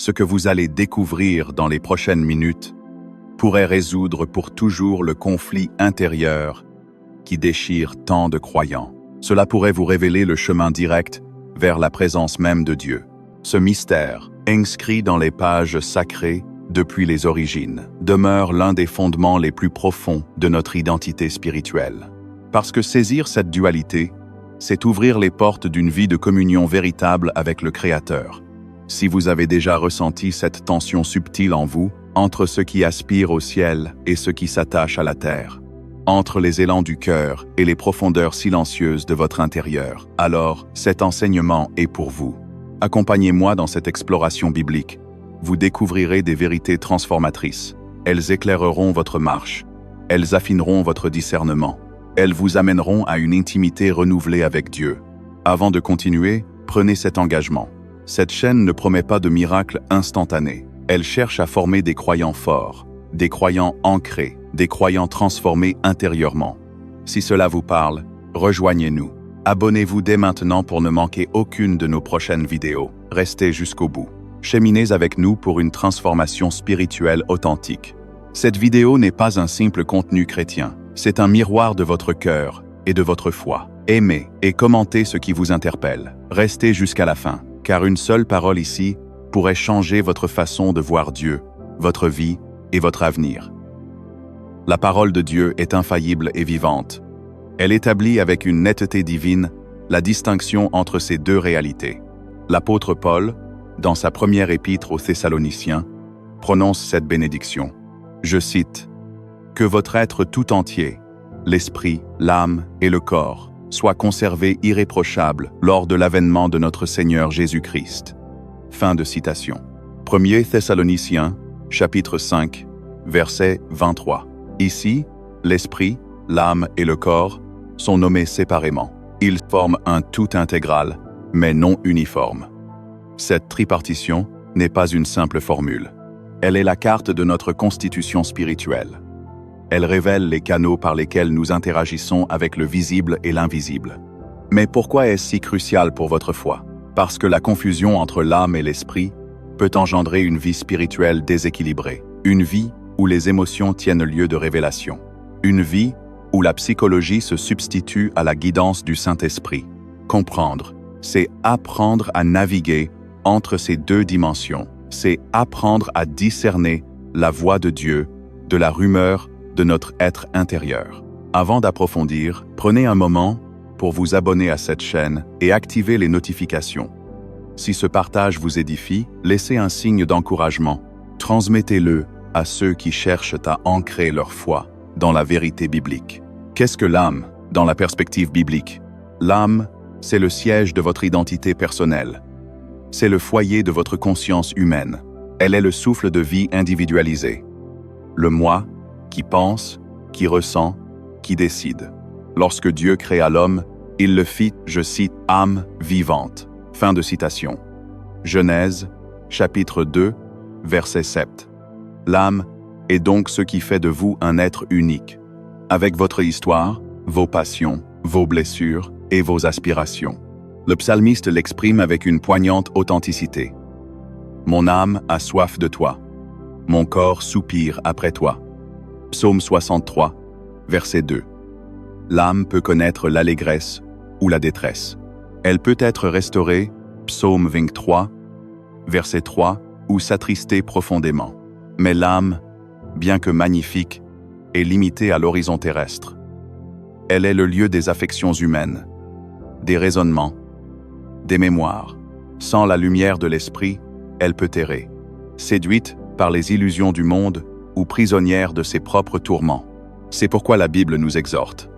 Ce que vous allez découvrir dans les prochaines minutes pourrait résoudre pour toujours le conflit intérieur qui déchire tant de croyants. Cela pourrait vous révéler le chemin direct vers la présence même de Dieu. Ce mystère, inscrit dans les pages sacrées depuis les origines, demeure l'un des fondements les plus profonds de notre identité spirituelle. Parce que saisir cette dualité, c'est ouvrir les portes d'une vie de communion véritable avec le Créateur. Si vous avez déjà ressenti cette tension subtile en vous, entre ce qui aspire au ciel et ce qui s'attache à la terre, entre les élans du cœur et les profondeurs silencieuses de votre intérieur, alors cet enseignement est pour vous. Accompagnez-moi dans cette exploration biblique. Vous découvrirez des vérités transformatrices. Elles éclaireront votre marche. Elles affineront votre discernement. Elles vous amèneront à une intimité renouvelée avec Dieu. Avant de continuer, prenez cet engagement. Cette chaîne ne promet pas de miracles instantanés. Elle cherche à former des croyants forts, des croyants ancrés, des croyants transformés intérieurement. Si cela vous parle, rejoignez-nous. Abonnez-vous dès maintenant pour ne manquer aucune de nos prochaines vidéos. Restez jusqu'au bout. Cheminez avec nous pour une transformation spirituelle authentique. Cette vidéo n'est pas un simple contenu chrétien. C'est un miroir de votre cœur et de votre foi. Aimez et commentez ce qui vous interpelle. Restez jusqu'à la fin, car une seule parole ici pourrait changer votre façon de voir Dieu, votre vie et votre avenir. La parole de Dieu est infaillible et vivante. Elle établit avec une netteté divine la distinction entre ces deux réalités. L'apôtre Paul, dans sa première épître aux Thessaloniciens, prononce cette bénédiction. Je cite, « Que votre être tout entier, l'esprit, l'âme et le corps, soient conservés irréprochables lors de l'avènement de notre Seigneur Jésus-Christ. » Fin de citation. 1 Thessaloniciens, chapitre 5, verset 23. Ici, l'esprit, l'âme et le corps sont nommés séparément. Ils forment un tout intégral, mais non uniforme. Cette tripartition n'est pas une simple formule. Elle est la carte de notre constitution spirituelle. Elle révèle les canaux par lesquels nous interagissons avec le visible et l'invisible. Mais pourquoi est-ce si crucial pour votre foi? Parce que la confusion entre l'âme et l'esprit peut engendrer une vie spirituelle déséquilibrée, une vie où les émotions tiennent lieu de révélation, une vie où la psychologie se substitue à la guidance du Saint-Esprit. Comprendre, c'est apprendre à naviguer entre ces deux dimensions, c'est apprendre à discerner la voix de Dieu de la rumeur de notre être intérieur. Avant d'approfondir, prenez un moment pour vous abonner à cette chaîne et activer les notifications. Si ce partage vous édifie, laissez un signe d'encouragement. Transmettez-le à ceux qui cherchent à ancrer leur foi dans la vérité biblique. Qu'est-ce que l'âme dans la perspective biblique? L'âme, c'est le siège de votre identité personnelle. C'est le foyer de votre conscience humaine. Elle est le souffle de vie individualisé. Le moi qui pense, qui ressent, qui décide. Lorsque Dieu créa l'homme, il le fit, je cite, « âme vivante ». Fin de citation. Genèse, chapitre 2, verset 7. L'âme est donc ce qui fait de vous un être unique, avec votre histoire, vos passions, vos blessures et vos aspirations. Le psalmiste l'exprime avec une poignante authenticité. « Mon âme a soif de toi, mon corps soupire après toi ». Psaume 63, verset 2. L'âme peut connaître l'allégresse ou la détresse. Elle peut être restaurée, Psaume 23, verset 3, ou s'attrister profondément. Mais l'âme, bien que magnifique, est limitée à l'horizon terrestre. Elle est le lieu des affections humaines, des raisonnements, des mémoires. Sans la lumière de l'esprit, elle peut errer, séduite par les illusions du monde ou prisonnière de ses propres tourments. C'est pourquoi la Bible nous exhorte.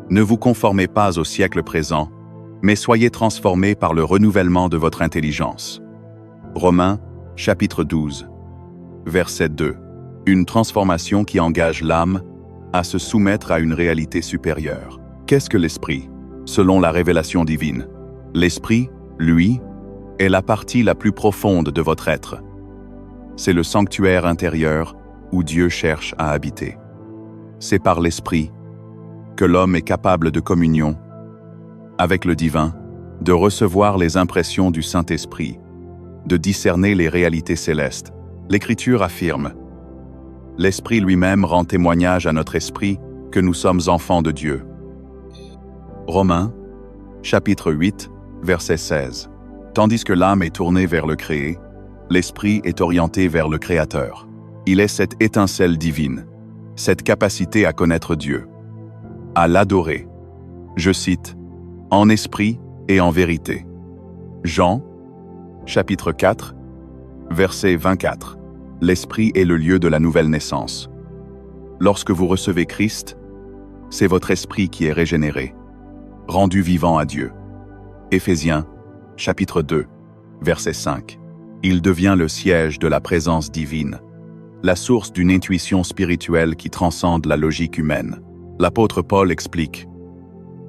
Ne vous conformez pas au siècle présent, mais soyez transformés par le renouvellement de votre intelligence. Romains, chapitre 12, verset 2. Une transformation qui engage l'âme à se soumettre à une réalité supérieure. Qu'est-ce que l'esprit? Selon la révélation divine, l'esprit, lui, est la partie la plus profonde de votre être. C'est le sanctuaire intérieur où Dieu cherche à habiter. C'est par l'esprit que l'homme est capable de communion avec le divin, de recevoir les impressions du Saint-Esprit de discerner les réalités célestes. L'Écriture affirme: l'Esprit lui-même rend témoignage à notre esprit que nous sommes enfants de Dieu. Romains, chapitre 8, verset 16. Tandis que l'âme est tournée vers le créé, l'esprit est orienté vers le Créateur. Il est cette étincelle divine, cette capacité à connaître Dieu, à l'adorer. Je cite, « en esprit et en vérité ». Jean, chapitre 4, verset 24. L'esprit est le lieu de la nouvelle naissance. Lorsque vous recevez Christ, c'est votre esprit qui est régénéré, rendu vivant à Dieu. Éphésiens, chapitre 2, verset 5. Il devient le siège de la présence divine, la source d'une intuition spirituelle qui transcende la logique humaine. L'apôtre Paul explique: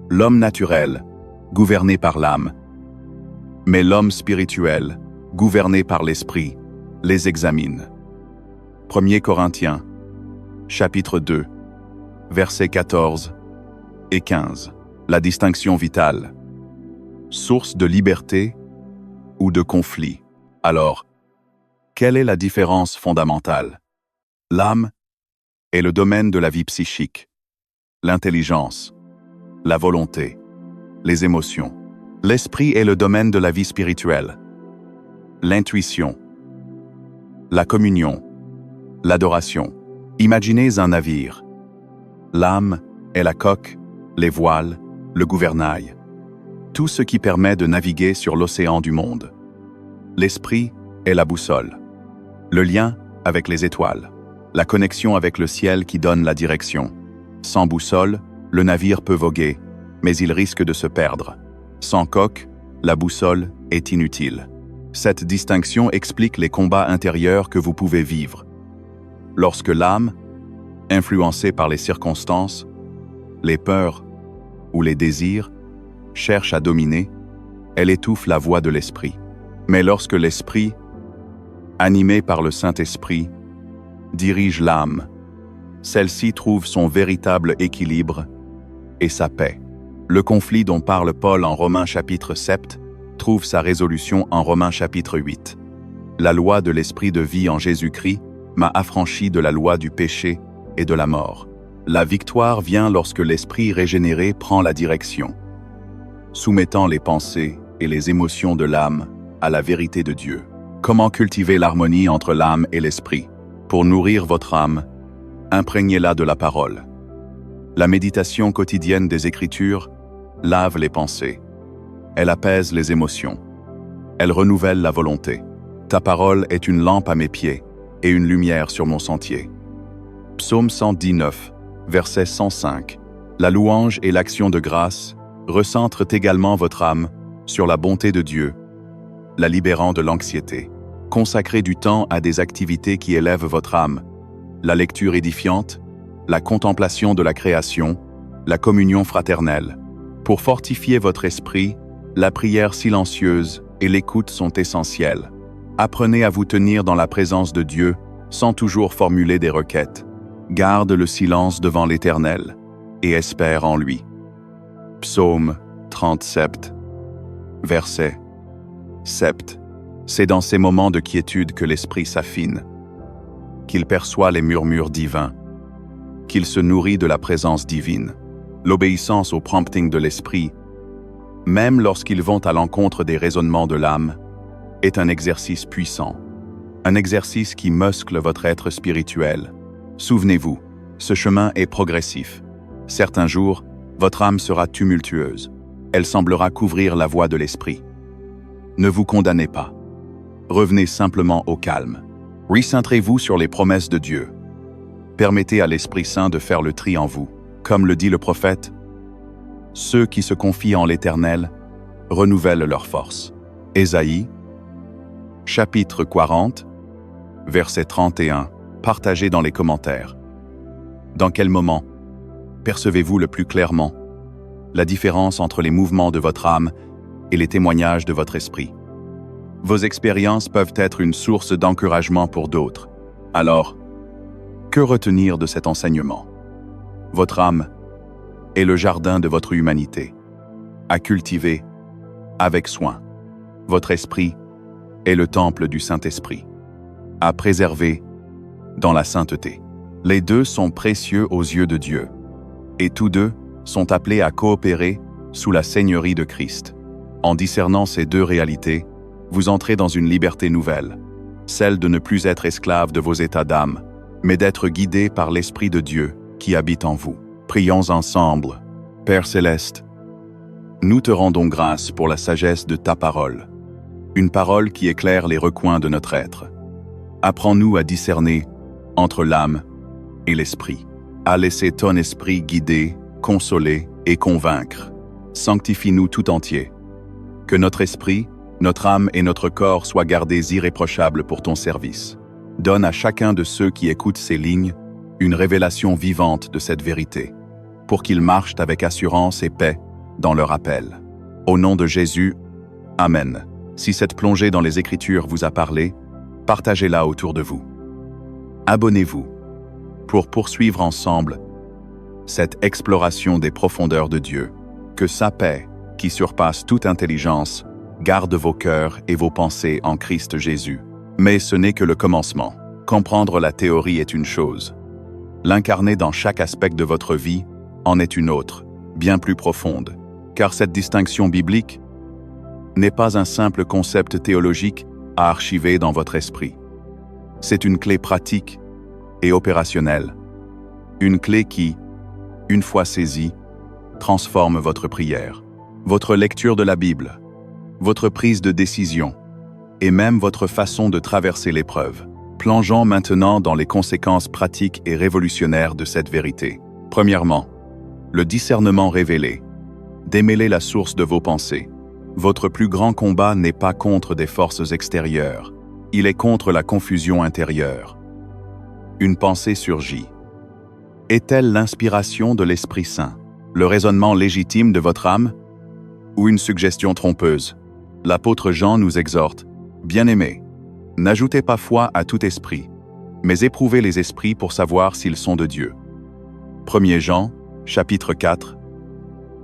l'homme naturel, gouverné par l'âme, mais l'homme spirituel, gouverné par l'esprit, les examine. 1 Corinthiens, chapitre 2, versets 14 et 15. La distinction vitale. Source de liberté ou de conflit. Alors, quelle est la différence fondamentale? L'âme est le domaine de la vie psychique, l'intelligence, la volonté, les émotions. L'esprit est le domaine de la vie spirituelle, l'intuition, la communion, l'adoration. Imaginez un navire. L'âme est la coque, les voiles, le gouvernail. Tout ce qui permet de naviguer sur l'océan du monde. L'esprit est la boussole, le lien avec les étoiles, la connexion avec le ciel qui donne la direction. Sans boussole, le navire peut voguer, mais il risque de se perdre. Sans coque, la boussole est inutile. Cette distinction explique les combats intérieurs que vous pouvez vivre. Lorsque l'âme, influencée par les circonstances, les peurs ou les désirs, cherche à dominer, elle étouffe la voix de l'esprit. Mais lorsque l'esprit, animé par le Saint-Esprit, dirige l'âme, celle-ci trouve son véritable équilibre et sa paix. Le conflit dont parle Paul en Romains chapitre 7 trouve sa résolution en Romains chapitre 8. La loi de l'esprit de vie en Jésus-Christ m'a affranchi de la loi du péché et de la mort. La victoire vient lorsque l'esprit régénéré prend la direction, soumettant les pensées et les émotions de l'âme à la vérité de Dieu. Comment cultiver l'harmonie entre l'âme et l'esprit? Pour nourrir votre âme, imprégnez-la de la parole. La méditation quotidienne des Écritures lave les pensées. Elle apaise les émotions. Elle renouvelle la volonté. Ta parole est une lampe à mes pieds et une lumière sur mon sentier. Psaume 119, verset 105. La louange et l'action de grâce recentrent également votre âme sur la bonté de Dieu, la libérant de l'anxiété. Consacrez du temps à des activités qui élèvent votre âme. La lecture édifiante, la contemplation de la création, la communion fraternelle. Pour fortifier votre esprit, la prière silencieuse et l'écoute sont essentielles. Apprenez à vous tenir dans la présence de Dieu sans toujours formuler des requêtes. Garde le silence devant l'Éternel et espère en lui. Psaume 37, verset 7. C'est dans ces moments de quiétude que l'esprit s'affine, qu'il perçoit les murmures divins, qu'il se nourrit de la présence divine. L'obéissance au prompting de l'esprit, même lorsqu'ils vont à l'encontre des raisonnements de l'âme, est un exercice puissant, un exercice qui muscle votre être spirituel. Souvenez-vous, ce chemin est progressif. Certains jours, votre âme sera tumultueuse. Elle semblera couvrir la voie de l'esprit. Ne vous condamnez pas. Revenez simplement au calme. Recentrez-vous sur les promesses de Dieu. Permettez à l'Esprit Saint de faire le tri en vous. Comme le dit le prophète, « Ceux qui se confient en l'Éternel renouvellent leur force. » Ésaïe, chapitre 40, verset 31, partagez dans les commentaires. Dans quel moment percevez-vous le plus clairement la différence entre les mouvements de votre âme et les témoignages de votre esprit? Vos expériences peuvent être une source d'encouragement pour d'autres. Alors, que retenir de cet enseignement? Votre âme est le jardin de votre humanité, à cultiver avec soin. Votre esprit est le temple du Saint-Esprit, à préserver dans la sainteté. Les deux sont précieux aux yeux de Dieu, et tous deux sont appelés à coopérer sous la seigneurie de Christ. En discernant ces deux réalités, vous entrez dans une liberté nouvelle, celle de ne plus être esclave de vos états d'âme, mais d'être guidé par l'Esprit de Dieu qui habite en vous. Prions ensemble. Père Céleste, nous te rendons grâce pour la sagesse de ta parole, une parole qui éclaire les recoins de notre être. Apprends-nous à discerner entre l'âme et l'esprit, à laisser ton esprit guider, consoler et convaincre. Sanctifie-nous tout entier. Que notre esprit, notre âme et notre corps soient gardés irréprochables pour ton service. Donne à chacun de ceux qui écoutent ces lignes une révélation vivante de cette vérité, pour qu'ils marchent avec assurance et paix dans leur appel. Au nom de Jésus, Amen. Si cette plongée dans les Écritures vous a parlé, partagez-la autour de vous. Abonnez-vous pour poursuivre ensemble cette exploration des profondeurs de Dieu. Que sa paix, qui surpasse toute intelligence, garde vos cœurs et vos pensées en Christ Jésus. Mais ce n'est que le commencement. Comprendre la théorie est une chose. L'incarner dans chaque aspect de votre vie en est une autre, bien plus profonde. Car cette distinction biblique n'est pas un simple concept théologique à archiver dans votre esprit. C'est une clé pratique et opérationnelle. Une clé qui, une fois saisie, transforme votre prière, votre lecture de la Bible, votre prise de décision et même votre façon de traverser l'épreuve. Plongeons maintenant dans les conséquences pratiques et révolutionnaires de cette vérité. Premièrement, le discernement révélé. Démêlez la source de vos pensées. Votre plus grand combat n'est pas contre des forces extérieures, il est contre la confusion intérieure. Une pensée surgit. Est-elle l'inspiration de l'Esprit Saint, le raisonnement légitime de votre âme, ou une suggestion trompeuse? L'apôtre Jean nous exhorte, « Bien-aimés, n'ajoutez pas foi à tout esprit, mais éprouvez les esprits pour savoir s'ils sont de Dieu. » 1 Jean, chapitre 4,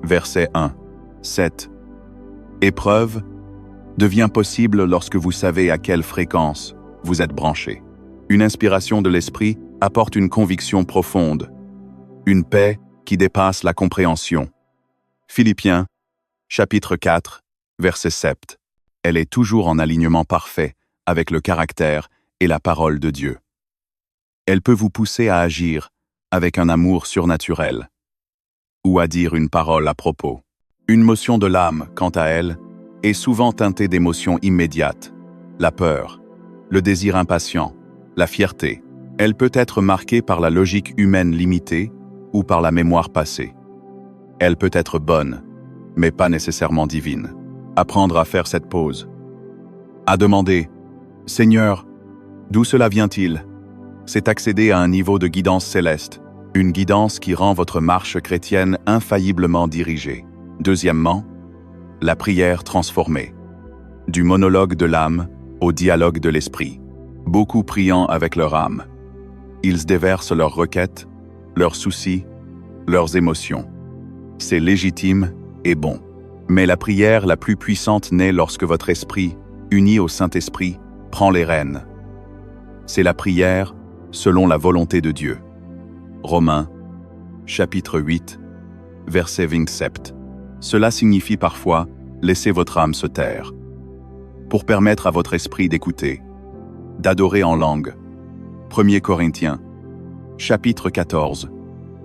verset 1, 7. Épreuve devient possible lorsque vous savez à quelle fréquence vous êtes branché. Une inspiration de l'esprit apporte une conviction profonde, une paix qui dépasse la compréhension. Philippiens, chapitre 4, verset 7. Elle est toujours en alignement parfait avec le caractère et la parole de Dieu. Elle peut vous pousser à agir avec un amour surnaturel ou à dire une parole à propos. Une motion de l'âme, quant à elle, est souvent teintée d'émotions immédiates, la peur, le désir impatient, la fierté. Elle peut être marquée par la logique humaine limitée ou par la mémoire passée. Elle peut être bonne, mais pas nécessairement divine. Apprendre à faire cette pause. À demander « Seigneur, d'où cela vient-il » c'est accéder à un niveau de guidance céleste, une guidance qui rend votre marche chrétienne infailliblement dirigée. Deuxièmement, la prière transformée. Du monologue de l'âme au dialogue de l'esprit. Beaucoup priant avec leur âme. Ils déversent leurs requêtes, leurs soucis, leurs émotions. C'est légitime et bon. Mais la prière la plus puissante naît lorsque votre esprit, uni au Saint-Esprit, prend les rênes. C'est la prière selon la volonté de Dieu. Romains, chapitre 8, verset 27. Cela signifie parfois « laissez votre âme se taire » pour permettre à votre esprit d'écouter, d'adorer en langue. 1 Corinthiens, chapitre 14,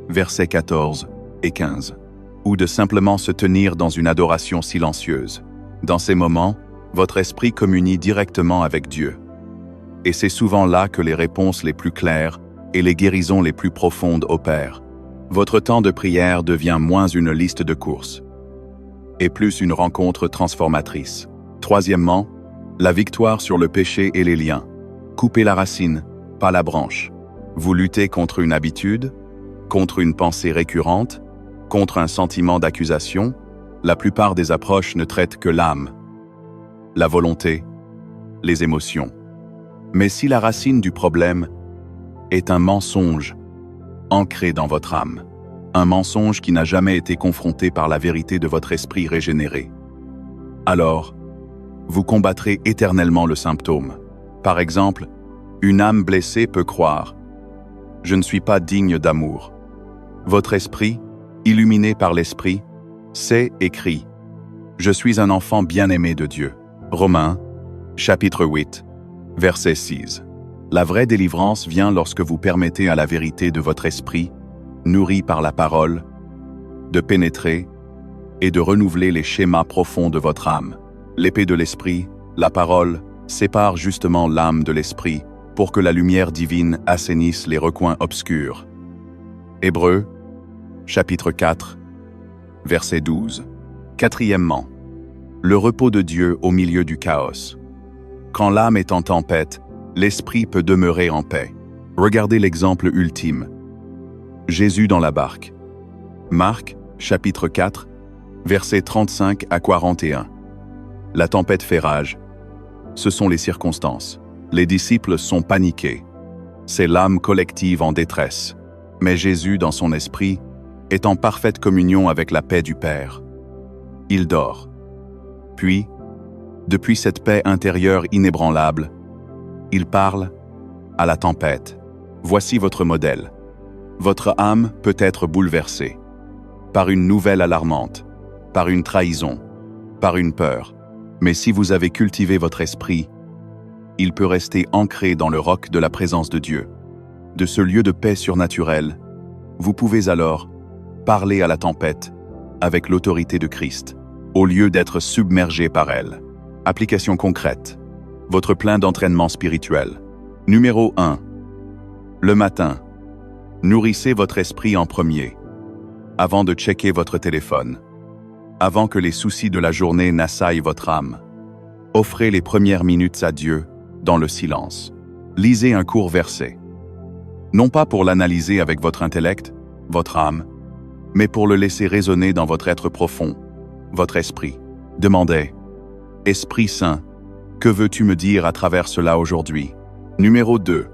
versets 14 et 15. Ou de simplement se tenir dans une adoration silencieuse. Dans ces moments, votre esprit communie directement avec Dieu. Et c'est souvent là que les réponses les plus claires et les guérisons les plus profondes opèrent. Votre temps de prière devient moins une liste de courses et plus une rencontre transformatrice. Troisièmement, la victoire sur le péché et les liens. Coupez la racine, pas la branche. Vous luttez contre une habitude, contre une pensée récurrente, contre un sentiment d'accusation. La plupart des approches ne traitent que l'âme, la volonté, les émotions. Mais si la racine du problème est un mensonge ancré dans votre âme, un mensonge qui n'a jamais été confronté par la vérité de votre esprit régénéré, alors vous combattrez éternellement le symptôme. Par exemple, une âme blessée peut croire « Je ne suis pas digne d'amour ». Votre esprit, illuminé par l'esprit, sait et crie « Je suis un enfant bien-aimé de Dieu ». Romains, chapitre 8, verset 6. La vraie délivrance vient lorsque vous permettez à la vérité de votre esprit, nourri par la parole, de pénétrer et de renouveler les schémas profonds de votre âme. L'épée de l'esprit, la parole, sépare justement l'âme de l'esprit pour que la lumière divine assainisse les recoins obscurs. Hébreux, chapitre 4, verset 12. Quatrièmement, le repos de Dieu au milieu du chaos. Quand l'âme est en tempête, l'esprit peut demeurer en paix. Regardez l'exemple ultime. Jésus dans la barque. Marc, chapitre 4, versets 35 à 41. La tempête fait rage. Ce sont les circonstances. Les disciples sont paniqués. C'est l'âme collective en détresse. Mais Jésus, dans son esprit, est en parfaite communion avec la paix du Père. Il dort. Puis, depuis cette paix intérieure inébranlable, il parle à la tempête. Voici votre modèle. Votre âme peut être bouleversée par une nouvelle alarmante, par une trahison, par une peur. Mais si vous avez cultivé votre esprit, il peut rester ancré dans le roc de la présence de Dieu. De ce lieu de paix surnaturelle, vous pouvez alors parler à la tempête avec l'autorité de Christ, au lieu d'être submergé par elle. Application concrète. Votre plein d'entraînement spirituel. Numéro 1. Le matin, nourrissez votre esprit en premier, avant de checker votre téléphone, avant que les soucis de la journée n'assaillent votre âme. Offrez les premières minutes à Dieu dans le silence. Lisez un court verset. Non pas pour l'analyser avec votre intellect, votre âme, mais pour le laisser résonner dans votre être profond, votre esprit. Demandez, « Esprit Saint, que veux-tu me dire à travers cela aujourd'hui ?» Numéro 2.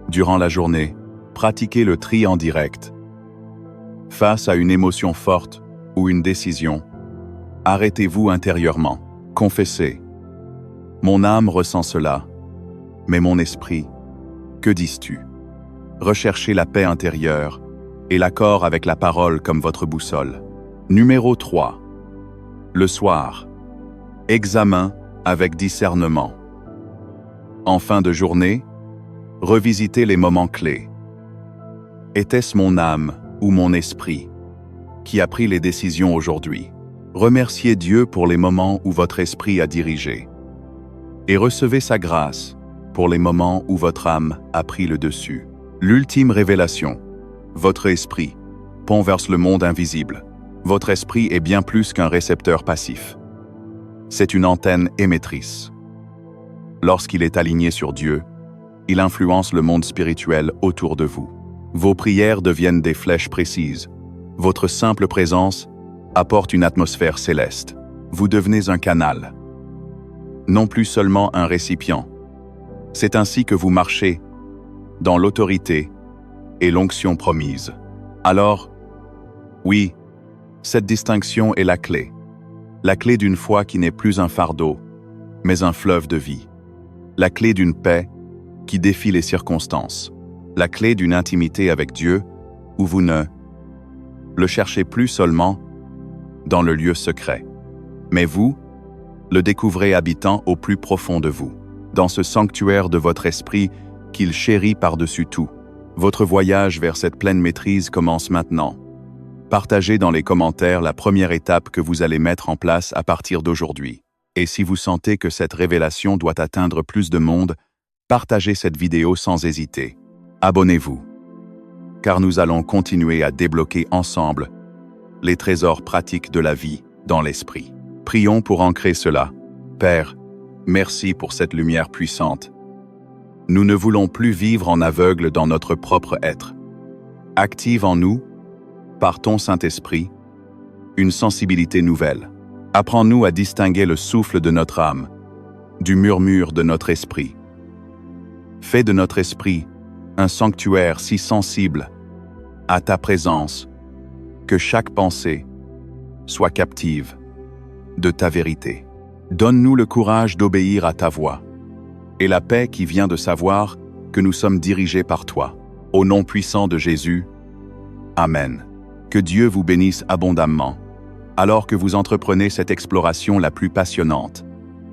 Durant la journée, pratiquez le tri en direct. Face à une émotion forte ou une décision, arrêtez-vous intérieurement. Confessez. Mon âme ressent cela, mais mon esprit, que dis-tu? Recherchez la paix intérieure et l'accord avec la parole comme votre boussole. Numéro 3. Le soir, examen avec discernement. En fin de journée, revisitez les moments clés. Était-ce mon âme ou mon esprit qui a pris les décisions aujourd'hui? Remerciez Dieu pour les moments où votre esprit a dirigé. Et recevez sa grâce pour les moments où votre âme a pris le dessus. L'ultime révélation. Votre esprit, pont vers le monde invisible. Votre esprit est bien plus qu'un récepteur passif. C'est une antenne émettrice. Lorsqu'il est aligné sur Dieu, il influence le monde spirituel autour de vous. Vos prières deviennent des flèches précises. Votre simple présence apporte une atmosphère céleste. Vous devenez un canal, non plus seulement un récipient. C'est ainsi que vous marchez dans l'autorité et l'onction promise. Alors, oui, cette distinction est la clé d'une foi qui n'est plus un fardeau, mais un fleuve de vie. La clé d'une paix qui défie les circonstances. La clé d'une intimité avec Dieu où vous ne le cherchez plus seulement dans le lieu secret, mais vous le découvrez habitant au plus profond de vous, dans ce sanctuaire de votre esprit qu'il chérit par-dessus tout. Votre voyage vers cette pleine maîtrise commence maintenant. Partagez dans les commentaires la première étape que vous allez mettre en place à partir d'aujourd'hui. Et si vous sentez que cette révélation doit atteindre plus de monde, partagez cette vidéo sans hésiter. Abonnez-vous, car nous allons continuer à débloquer ensemble les trésors pratiques de la vie dans l'esprit. Prions pour ancrer cela. Père, merci pour cette lumière puissante. Nous ne voulons plus vivre en aveugle dans notre propre être. Active en nous, par ton Saint-Esprit, une sensibilité nouvelle. Apprends-nous à distinguer le souffle de notre âme, du murmure de notre esprit. Fais de notre esprit un sanctuaire si sensible à ta présence que chaque pensée soit captive de ta vérité. Donne-nous le courage d'obéir à ta voix, et la paix qui vient de savoir que nous sommes dirigés par toi. Au nom puissant de Jésus, Amen. Que Dieu vous bénisse abondamment, alors que vous entreprenez cette exploration la plus passionnante,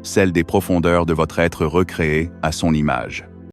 celle des profondeurs de votre être recréé à son image.